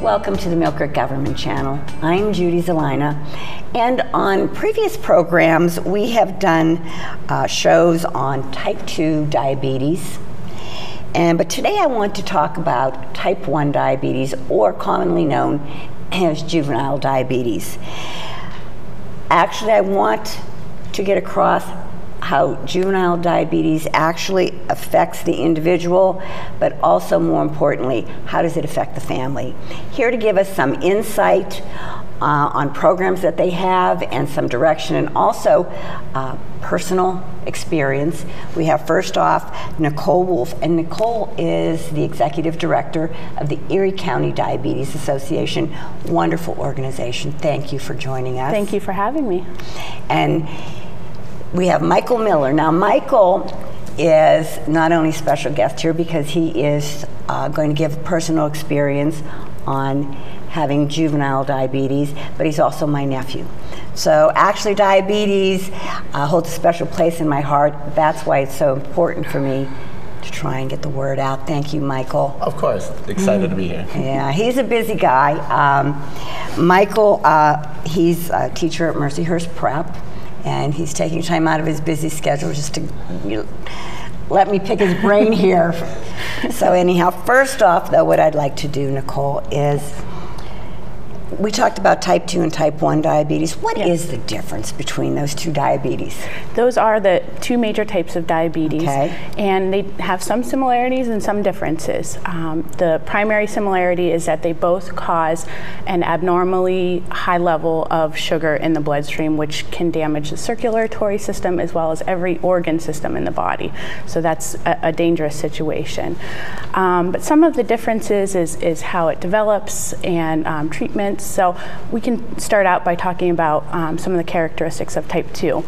Welcome to the Millcreek Government Channel. I'm Judy Zelina, and on previous programs we have done shows on type 2 diabetes, but today I want to talk about type 1 diabetes, or commonly known as juvenile diabetes. Actually, I want to get across how juvenile diabetes actually affects the individual, but also more importantly, how does it affect the family? Here to give us some insight on programs that they have and some direction, and also personal experience. We have first off Nicole Wolf, and Nicole is the executive director of the Erie County Diabetes Association. Wonderful organization. Thank you for joining us. Thank you for having me. And we have Michael Miller. Now, Michael is not only special guest here because he is going to give personal experience on having juvenile diabetes, but he's also my nephew. So actually diabetes holds a special place in my heart. That's why it's so important for me to try and get the word out. Thank you, Michael. Of course, excited to be here. Yeah, he's a busy guy. Michael, he's a teacher at Mercyhurst Prep, and he's taking time out of his busy schedule just to let me pick his brain here. So anyhow, first off, though, what I'd like to do, Nicole, is we talked about type 2 and type 1 diabetes. What is the difference between those two diabetes? Those are the two major types of diabetes, and they have some similarities and some differences. The primary similarity is that they both cause an abnormally high level of sugar in the bloodstream, which can damage the circulatory system as well as every organ system in the body. So that's a dangerous situation. But some of the differences is how it develops and treatments. So we can start out by talking about some of the characteristics of type 2.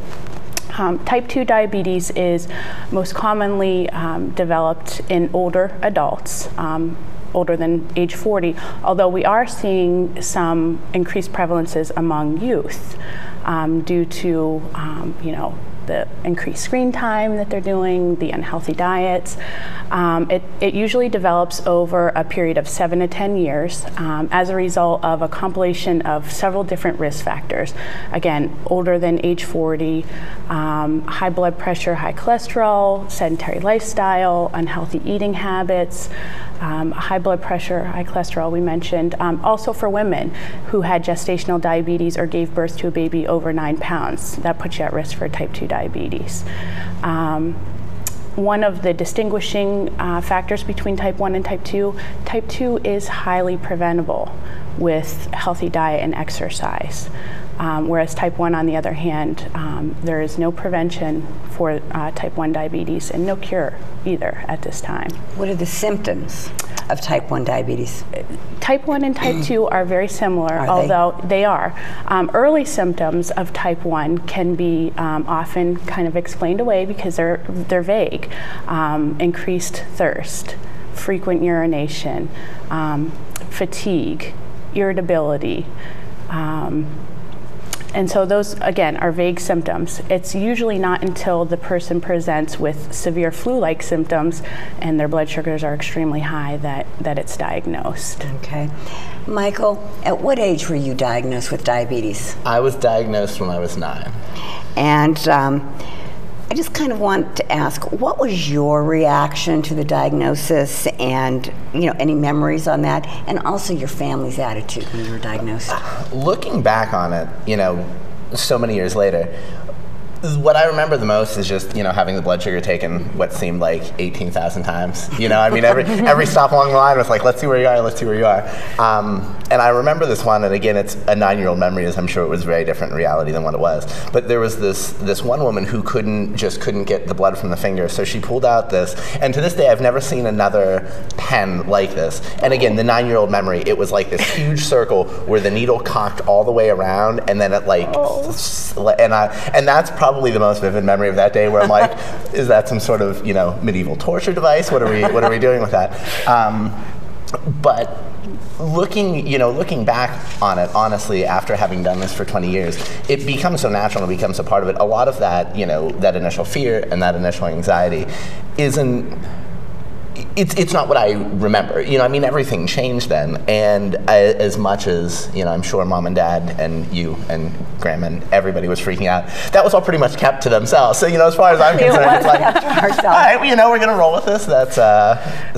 Type 2 diabetes is most commonly developed in older adults, older than age 40, although we are seeing some increased prevalences among youth due to the increased screen time that they're doing, the unhealthy diets. It usually develops over a period of 7 to 10 years as a result of a compilation of several different risk factors. Again, older than age 40, high blood pressure, high cholesterol, sedentary lifestyle, unhealthy eating habits, high blood pressure, high cholesterol we mentioned. Also for women who had gestational diabetes or gave birth to a baby over 9 pounds. That puts you at risk for type 2 diabetes. One of the distinguishing factors between type 1 and type 2 is highly preventable with healthy diet and exercise. Whereas type 1, on the other hand, there is no prevention for type 1 diabetes and no cure either at this time. What are the symptoms of type 1 diabetes? Type 1 and type 2 are very similar, although they are. Early symptoms of type 1 can be often kind of explained away because they're vague. Increased thirst, frequent urination, fatigue, irritability, and so those, again, are vague symptoms. It's usually not until the person presents with severe flu-like symptoms and their blood sugars are extremely high that it's diagnosed. Okay. Michael, at what age were you diagnosed with diabetes? I was diagnosed when I was 9. And I just kind of want to ask, what was your reaction to the diagnosis, and any memories on that, and also your family's attitude when you were diagnosed? Looking back on it, so many years later, what I remember the most is just, having the blood sugar taken what seemed like 18,000 times. I mean, every stop along the line was like, let's see where you are, let's see where you are. And I remember this one, and again, it's a 9-year-old memory, as I'm sure it was very different in reality than what it was. But there was this one woman who couldn't get the blood from the finger, so she pulled out this, and to this day, I've never seen another pen like this. And again, the 9-year-old memory, it was like this huge circle where the needle cocked all the way around, and then it and that's probably the most vivid memory of that day, where I'm like, is that some sort of medieval torture device? What are we doing with that? But looking back on it, honestly, after having done this for 20 years, it becomes so natural, it becomes a part of it. A lot of that, that initial fear and that initial anxiety isn't it's not what I remember. You know, I mean, everything changed then, and as much as, you know, I'm sure Mom and Dad and you and Graham and everybody was freaking out, that was all pretty much kept to themselves. So, you know, as far as I'm concerned, it's like, all right, you know, we're gonna roll with this. That's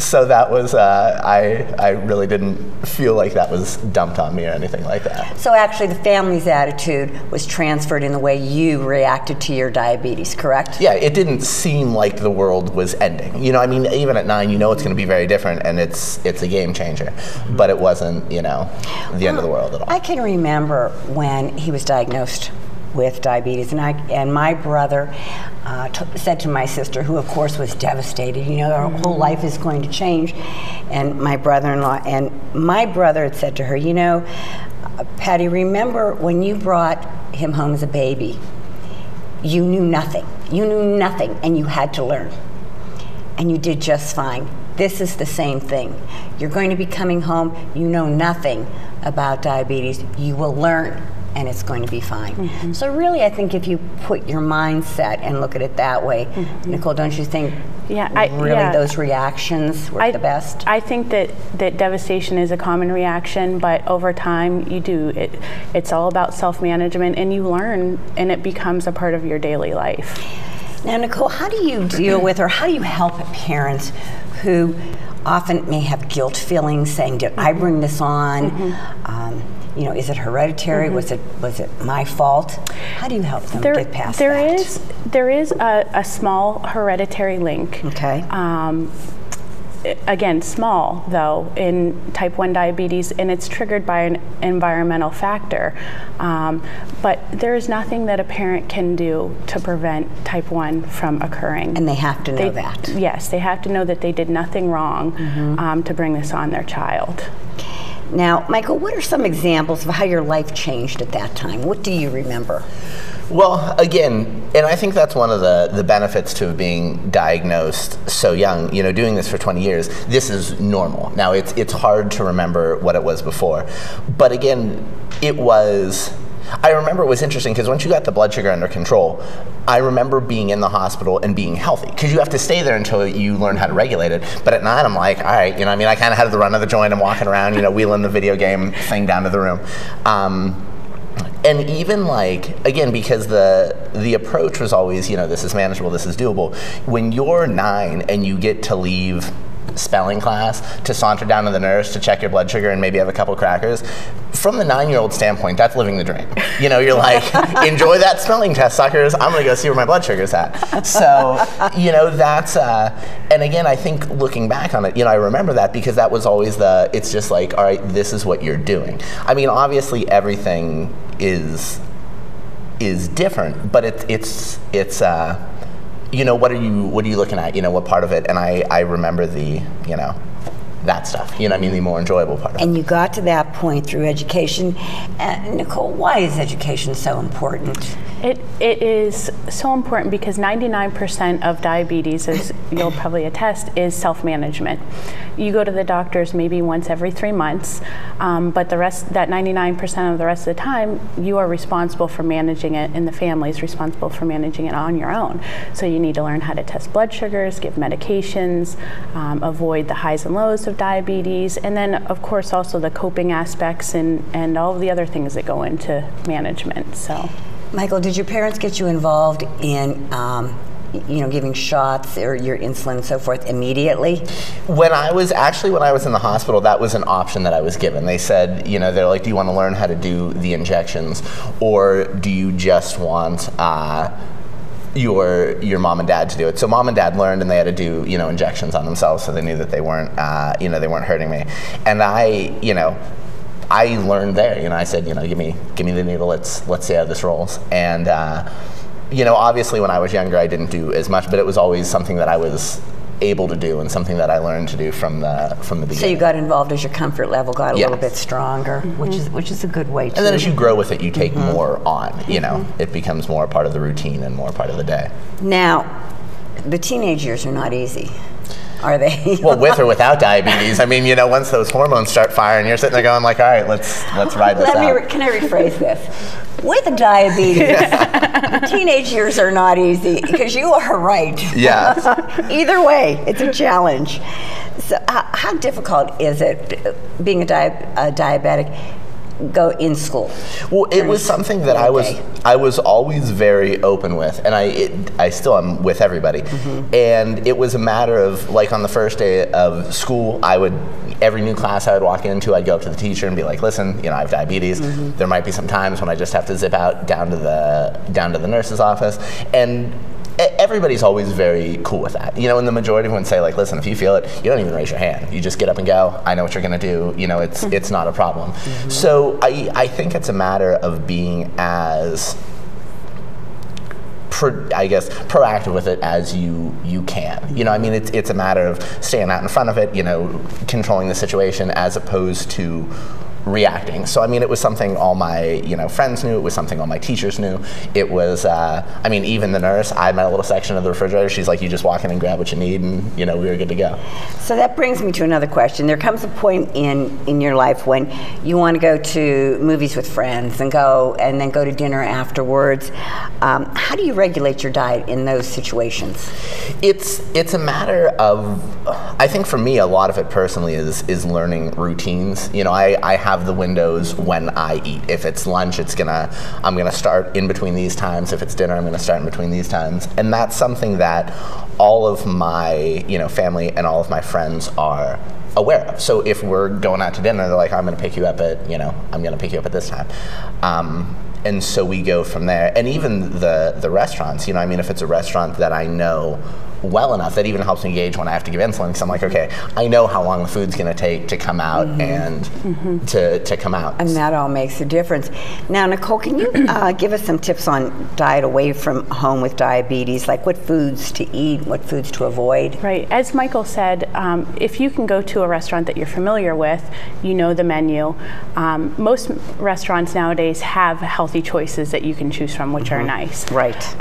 so that was I really didn't feel like that was dumped on me or anything like that. So actually, the family's attitude was transferred in the way you reacted to your diabetes, correct? Yeah, it didn't seem like the world was ending. You know, I mean, even at 9, you know it's going to be very different, and it's a game changer. But it wasn't, you know, the end of the world at all. I can remember when he was diagnosed with diabetes, and my brother said to my sister, who of course was devastated, you know, our whole life is going to change, and my brother-in-law, and my brother had said to her, you know, Patty, remember when you brought him home as a baby, you knew nothing, and you had to learn. And you did just fine. This is the same thing. You're going to be coming home, you know nothing about diabetes. You will learn, and it's going to be fine. So really, I think if you put your mindset and look at it that way, Nicole, don't you think those reactions were the best? I think that devastation is a common reaction, but over time, you do. It's all about self-management, and you learn, and it becomes a part of your daily life. Now, Nicole, how do you deal with, or how do you help parents who often may have guilt feelings, saying, "Did I bring this on? You know, is it hereditary? Was it my fault?" How do you help them get past that? There is a small hereditary link. Okay. Again, small though, in type 1 diabetes, and it's triggered by an environmental factor. But there is nothing that a parent can do to prevent type 1 from occurring. And they have to know that. Yes, they have to know that they did nothing wrong to bring this on their child. Now, Michael, what are some examples of how your life changed at that time? What do you remember? Well, again, and I think that's one of the benefits to being diagnosed so young. You know, doing this for 20 years, this is normal. Now, it's hard to remember what it was before. But again, I remember it was interesting because once you got the blood sugar under control, I remember being in the hospital and being healthy, because you have to stay there until you learn how to regulate it. But at 9, I'm like, all right, you know, I mean, I kind of had the run of the joint and walking around, you know, wheeling the video game thing down to the room. And even like, again, because the approach was always, you know, this is manageable, this is doable. When you're 9 and you get to leave spelling class to saunter down to the nurse to check your blood sugar and maybe have a couple crackers, from the 9-year-old standpoint, that's living the dream. You know, you're like, enjoy that spelling test, suckers. I'm gonna go see where my blood sugar's at. So, you know, that's, and again, I think looking back on it, you know, I remember that because that was always it's just like, all right, this is what you're doing. I mean, obviously everything is different, but it's you know, what are you looking at? You know, what part of it? And I remember you know, that stuff. You know, I mean, the more enjoyable part of it. And you got to that point through education. Nicole, why is education so important? It is so important because 99% of diabetes, as you'll probably attest, is self-management. You go to the doctors maybe once every 3 months, but the rest, that 99% of the rest of the time, you are responsible for managing it, and the family is responsible for managing it on your own. So you need to learn how to test blood sugars, give medications, avoid the highs and lows of diabetes, and then of course also the coping aspects and all of the other things that go into management. So, Michael, did your parents get you involved in you know, giving shots or your insulin and so forth immediately? When I was in the hospital, that was an option that I was given. They said, you know, they're like, do you want to learn how to do the injections, or do you just want your mom and dad to do it? So mom and dad learned, and they had to do, you know, injections on themselves, so they knew that they weren't you know, they weren't hurting me. And I learned there. You know, I said, you know, give me the needle. Let's see how this rolls. And you know, obviously when I was younger, I didn't do as much, but it was always something that I was able to do and something that I learned to do from the beginning. So you got involved as your comfort level got a little bit stronger, which is a good way to. And then as you grow with it, you take more on. You know, it becomes more part of the routine and more part of the day. Now, the teenage years are not easy, are they? Well, with or without diabetes. I mean, you know, once those hormones start firing, you're sitting there going like, all right, let's ride this out. Can I rephrase this? with diabetes. Teenage years are not easy, because you are right. Yes. Either way, it's a challenge. So how difficult is it being a diabetic? Go in school? Well, it was something that I was always very open with, and I still am with everybody. And it was a matter of, like, on the first day of school, every new class I would walk into, I'd go up to the teacher and be like, listen, I have diabetes. There might be some times when I just have to zip out down to the nurse's office, and everybody's always very cool with that. And the majority of them say, like, listen, if you feel it, you don't even raise your hand. You just get up and go. I know what you're going to do. It's not a problem. So I think it's a matter of being as, proactive with it as you can. It's a matter of staying out in front of it, controlling the situation, as opposed to reacting. So it was something all my friends knew. It was something all my teachers knew. It was even the nurse. I had my little section of the refrigerator. She's like, you just walk in and grab what you need, and we were good to go. So that brings me to another question. There comes a point in your life when you want to go to movies with friends and then go to dinner afterwards. How do you regulate your diet in those situations? It's a matter of, I think for me, a lot of it personally is learning routines. I have the windows when I eat. If it's lunch, I'm gonna start in between these times. If it's dinner, I'm gonna start in between these times. And that's something that all of my family and all of my friends are aware of. So if we're going out to dinner, they're like, I'm gonna pick you up at this time. And so we go from there. And even the restaurants, if it's a restaurant that I know well enough, that even helps me gauge when I have to give insulin, because I'm like, okay, I know how long the food's going to take to come out and to come out. And that all makes a difference. Now, Nicole, can you give us some tips on diet away from home with diabetes, like what foods to eat, what foods to avoid? Right. As Michael said, if you can go to a restaurant that you're familiar with, the menu. Most restaurants nowadays have healthy choices that you can choose from, which are nice. Right.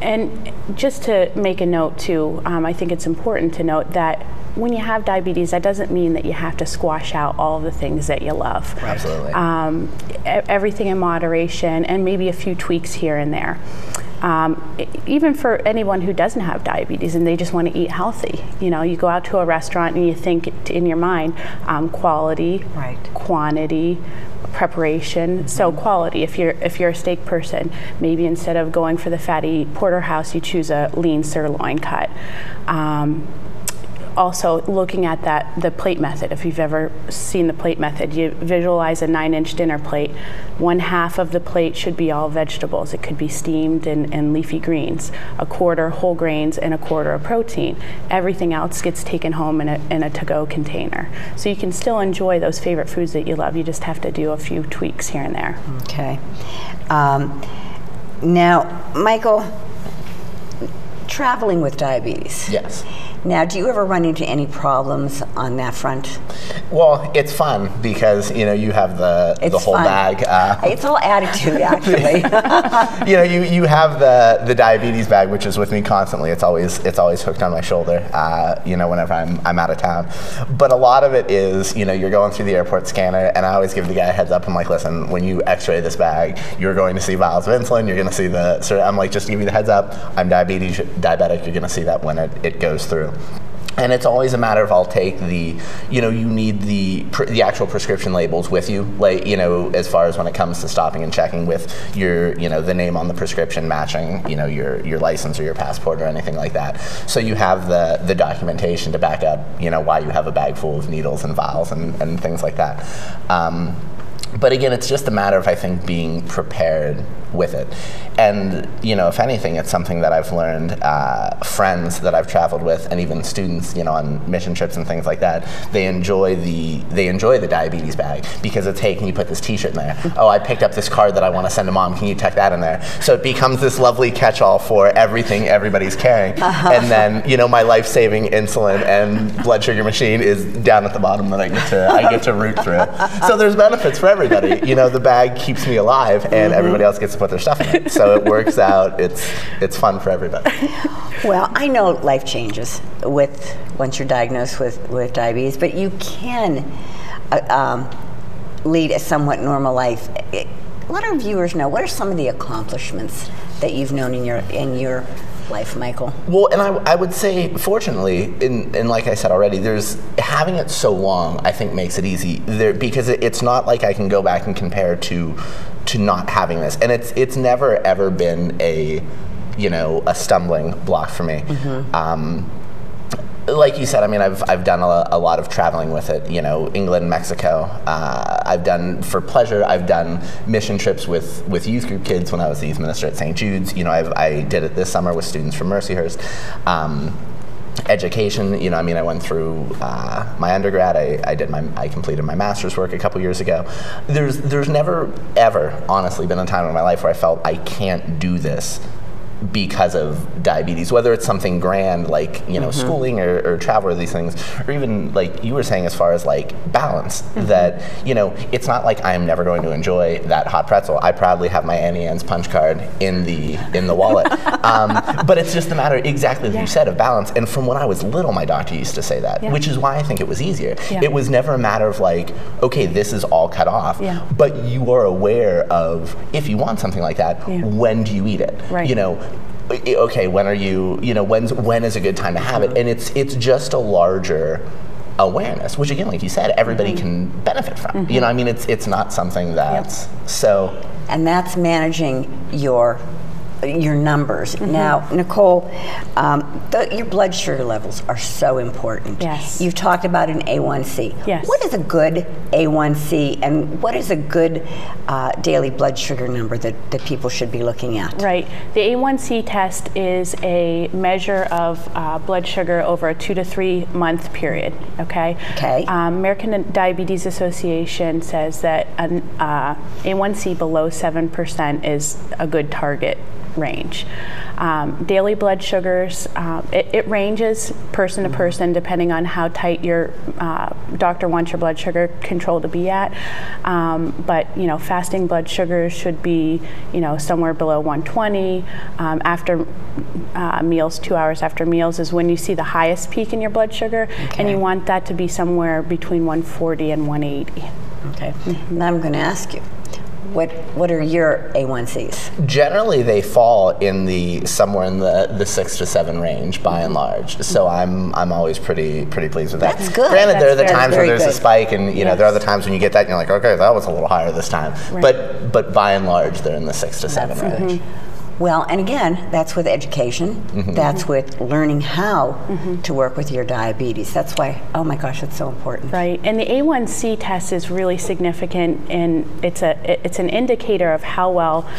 And just to make a note too, I think it's important to note that when you have diabetes, that doesn't mean that you have to squash out all of the things that you love. Absolutely. Everything in moderation, and maybe a few tweaks here and there. Even for anyone who doesn't have diabetes and they just want to eat healthy, you go out to a restaurant and you think in your mind, quality, quantity, preparation. So quality, if you're a steak person, maybe instead of going for the fatty porterhouse, you choose a lean sirloin cut. Also looking at the plate method. If you've ever seen the plate method, you visualize a 9-inch dinner plate. 1/2 of the plate should be all vegetables. It could be steamed and leafy greens. 1/4 whole grains, and 1/4 protein. Everything else gets taken home in a to-go container. So you can still enjoy those favorite foods that you love. You just have to do a few tweaks here and there. Okay. Now, Michael, traveling with diabetes. Yes. Now, do you ever run into any problems on that front? Well, it's fun because you have the whole bag. It's all attitude, actually. you have the diabetes bag, which is with me constantly. It's always hooked on my shoulder. Whenever I'm out of town. But a lot of it is you're going through the airport scanner, and I always give the guy a heads up. I'm like, listen, when you X-ray this bag, you're going to see vials of insulin. You're going to see I'm like, just to give you the heads up. I'm diabetic. You're going to see that when it goes through. And it's always a matter of, I'll take you need the actual prescription labels with you, like, as far as when it comes to stopping and checking with your, the name on the prescription matching, your license or your passport or anything like that. So you have the documentation to back up, why you have a bag full of needles and vials and things like that. But again, it's just a matter of, I think, being prepared with it. And, if anything, it's something that I've learned, friends that I've traveled with, and even students, on mission trips and things like that, they enjoy the diabetes bag because it's, hey, can you put this t-shirt in there? Oh, I picked up this card that I want to send to mom. Can you tuck that in there? So it becomes this lovely catch-all for everything everybody's carrying. And then, my life-saving insulin and blood sugar machine is down at the bottom that I get to root through. So there's benefits for everybody. The bag keeps me alive, and everybody else gets to put their stuff in it. So it works out. It's fun for everybody. Well, I know life changes once you're diagnosed with diabetes, but you can lead a somewhat normal life let our viewers know, what are some of the accomplishments that you've known in your life, Michael? Well, and I would say, fortunately, and like I said already, having it so long, I think, makes it easy because it's not like I can go back and compare to not having this, and it's never ever been a stumbling block for me. Like you said, I mean, I've done a lot of traveling with it, England, Mexico. I've done, for pleasure, I've done mission trips with youth group kids when I was the youth minister at St. Jude's. I did it this summer with students from Mercyhurst. Education, I went through my undergrad. I completed my master's work a couple years ago. There's never, ever, honestly, been a time in my life where I felt I can't do this because of diabetes, whether it's something grand like schooling or travel or these things, or even like you were saying as far as like balance, that it's not like I am never going to enjoy that hot pretzel. I proudly have my Annie Ann's punch card in the wallet, but it's just a matter, exactly as you said, of balance. And from when I was little, my doctor used to say that, which is why I think it was easier. It was never a matter of like, okay, this is all cut off, but you are aware of, if you want something like that, when do you eat it? Okay, when are you, when is a good time to have it? And it's just a larger awareness, which again, like you said, everybody can benefit from. It's not something that's so. And that's managing your numbers. Now, Nicole, your blood sugar levels are so important. Yes. You've talked about an A1C. Yes. What is a good A1C, and what is a good daily blood sugar number that people should be looking at? Right. The A1C test is a measure of blood sugar over a 2 to 3 month period. Okay. Okay. American Diabetes Association says that an A1C below 7% is a good target range. Daily blood sugars, it ranges person to person depending on how tight your doctor wants your blood sugar control to be at. But fasting blood sugars should be somewhere below 120. After meals, 2 hours after meals is when you see the highest peak in your blood sugar, and you want that to be somewhere between 140 and 180. Okay. Now I'm going to ask you, what are your A1Cs? Generally, they fall in somewhere in the 6 to 7 range, by and large. So I'm always pretty pleased with that. That's good. Granted, there are the times where there's good. a spike, and there are the times when you get that, and you're like, okay, that was a little higher this time. Right. But by and large, they're in the 6 to 7 range. Well, and again, that's with education. That's with learning how to work with your diabetes. That's why, oh my gosh, it's so important. Right, and the A1C test is really significant, and it's an indicator of how well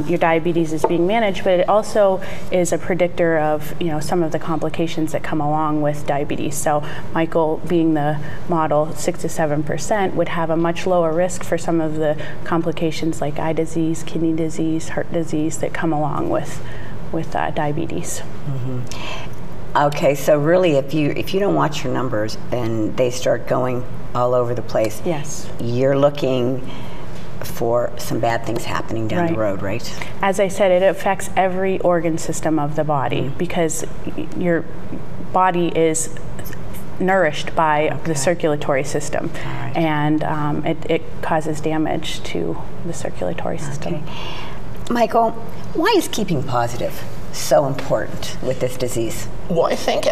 your diabetes is being managed, but it also is a predictor of some of the complications that come along with diabetes. So Michael, being the model, 6 to 7%, would have a much lower risk for some of the complications like eye disease, kidney disease, heart disease that come along with diabetes. Okay, so really, if you don't watch your numbers and they start going all over the place, you're looking for some bad things happening down the road, right? As I said, it affects every organ system of the body because your body is nourished by the circulatory system, and it causes damage to the circulatory system. Michael, why is keeping positive so important with this disease? Well, I think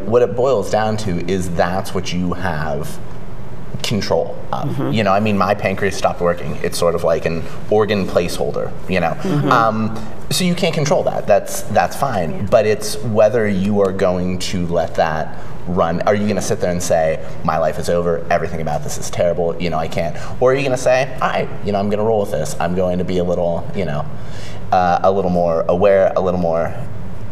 what it boils down to is that's what you have control of. My pancreas stopped working. It's sort of like an organ placeholder, so you can't control that. That's fine. But it's whether you are going to let that run. Are you going to sit there and say, my life is over, everything about this is terrible, I can't? Or are you going to say, all right, I'm going to roll with this. I'm going to be a little more aware, a little more.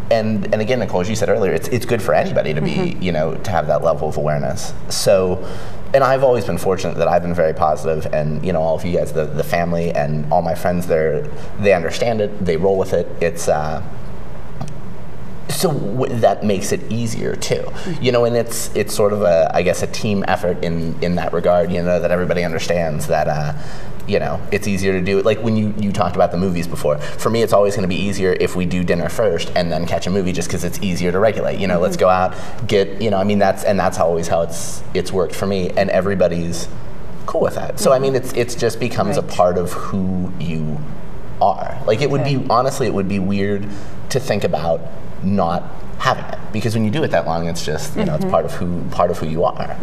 And again, Nicole, as you said earlier, it's good for anybody to be, to have that level of awareness. So, and I've always been fortunate that I've been very positive, and all of you guys, the family and all my friends there, they understand it, they roll with it. It's so that makes it easier too, and it's sort of a team effort in that regard, that everybody understands that it's easier to do it. Like when you talked about the movies before, for me it's always going to be easier if we do dinner first and then catch a movie, just because it's easier to regulate. Let's go out, get that's always how it's worked for me, and everybody's cool with that. So I mean, it's just becomes a part of who you are. Like it would be, honestly, it would be weird to think about not having it, because when you do it that long, it's just, you know, it's part of who you are.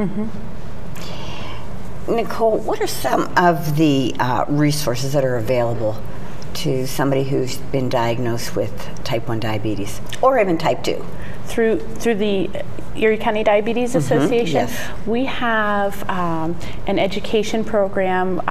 Nicole, what are some of the resources that are available to somebody who's been diagnosed with type 1 diabetes or even type 2? Through the Erie County Diabetes Association, we have an education program,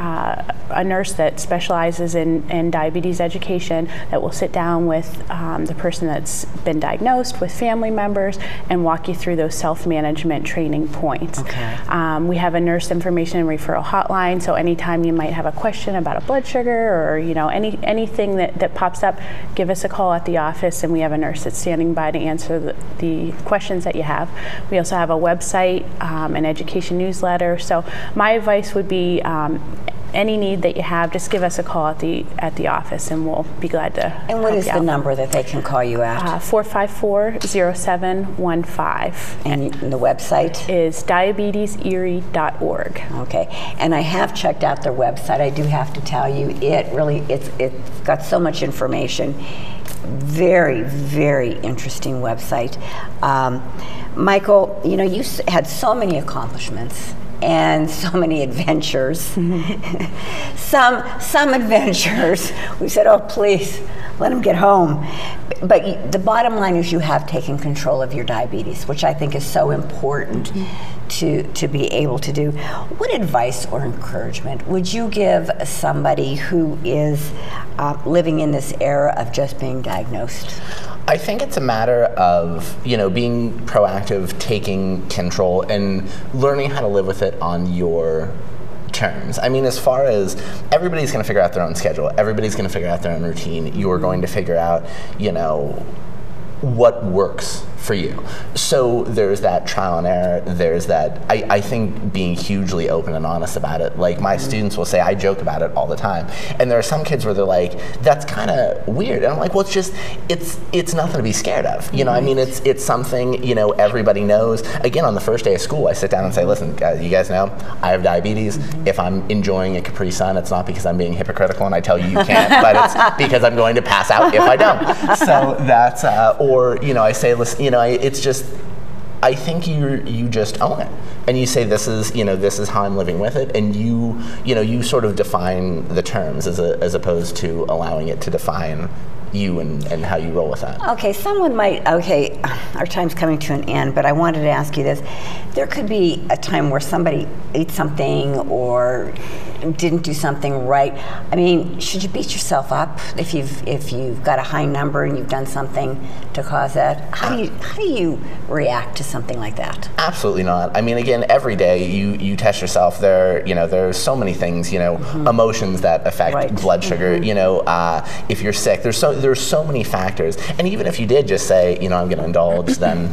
a nurse that specializes in diabetes education that will sit down with the person that's been diagnosed, with family members, and walk you through those self-management training points. We have a nurse information and referral hotline, so anytime you might have a question about a blood sugar or, you know, anything that pops up, give us a call at the office, and we have a nurse that's standing by to answer the questions that you have. We also have a website, an education newsletter. So my advice would be any need that you have, just give us a call at the office, and we'll be glad to help you out. And what is the number that they can call you at? 454-0715. And the website is diabeteserie.org. Okay, and I have checked out their website. I do have to tell you, it's got so much information. Very, very interesting website. Michael, you know, you had so many accomplishments and so many adventures. Some adventures, we said, oh, please, let them get home. But the bottom line is you have taken control of your diabetes, which I think is so important to be able to do. What advice or encouragement would you give somebody who is living in this era of just being diagnosed? I think it's a matter of, you know, being proactive, taking control, and learning how to live with it on your terms. I mean, as far as everybody's going to figure out their own schedule, everybody's going to figure out their own routine. You're going to figure out, you know, what works for you. So there's that trial and error. There's that, I think, being hugely open and honest about it. Like my students will say, I joke about it all the time. And there are some kids where they're like, that's kind of weird. And I'm like, well, it's nothing to be scared of. You know, I mean, it's something, you know, everybody knows. Again, on the first day of school, I sit down and say, listen, guys, you guys know, I have diabetes. If I'm enjoying a Capri Sun, it's not because I'm being hypocritical and I tell you you can't, but it's because I'm going to pass out if I don't. So that's, or, you know, I say, listen, you know, it's just, I think you just own it, and you say, this is, you know, this is how I'm living with it, and you know, you sort of define the terms as opposed to allowing it to define you and how you roll with that. Okay, someone might, okay, our time's coming to an end, but I wanted to ask you this. There could be a time where somebody ate something or didn't do something right. I mean, should you beat yourself up if you've got a high number and you've done something to cause that? How do you react to something like that? Absolutely not. I mean, again, every day you test yourself. There's so many things, you know, emotions that affect blood sugar. You know, if you're sick, there's so many factors. And even if you did just say, you know, I'm going to indulge, then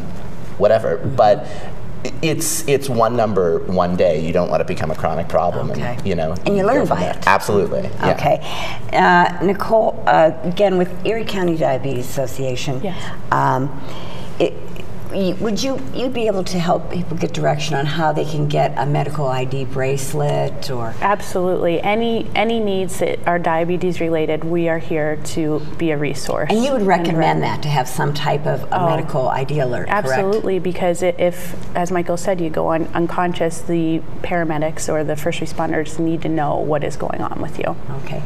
whatever. But it's one number, one day. You don't let it become a chronic problem, and you know. And you learn by it. Absolutely. Okay, yeah. Nicole, again with Erie County Diabetes Association. Yes. You'd be able to help people get direction on how they can get a medical ID bracelet or? Absolutely. Any needs that are diabetes related, we are here to be a resource. And you would recommend that, to have some type of a medical ID alert, absolutely, correct? because if, as Michael said, you go unconscious, the paramedics or the first responders need to know what is going on with you. Okay.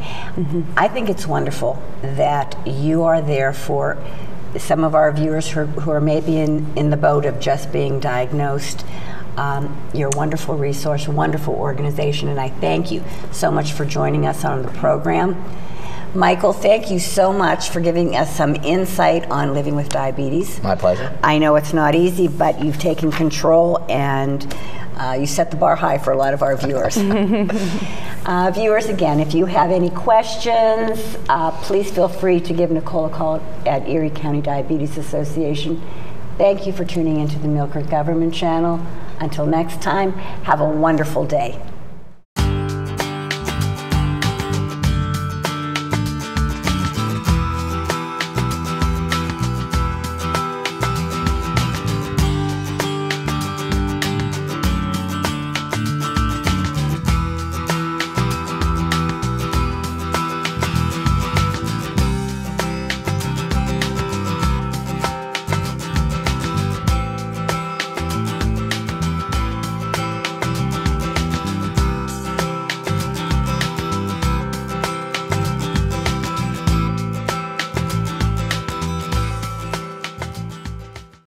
I think it's wonderful that you are there for some of our viewers who are maybe in the boat of just being diagnosed. You're a wonderful resource, a wonderful organization, and I thank you so much for joining us on the program. Michael, thank you so much for giving us some insight on living with diabetes. My pleasure. I know it's not easy, but you've taken control, and you set the bar high for a lot of our viewers. Viewers, again, if you have any questions, please feel free to give Nicole a call at Erie County Diabetes Association. Thank you for tuning into the Millcreek Government Channel. Until next time, have a wonderful day.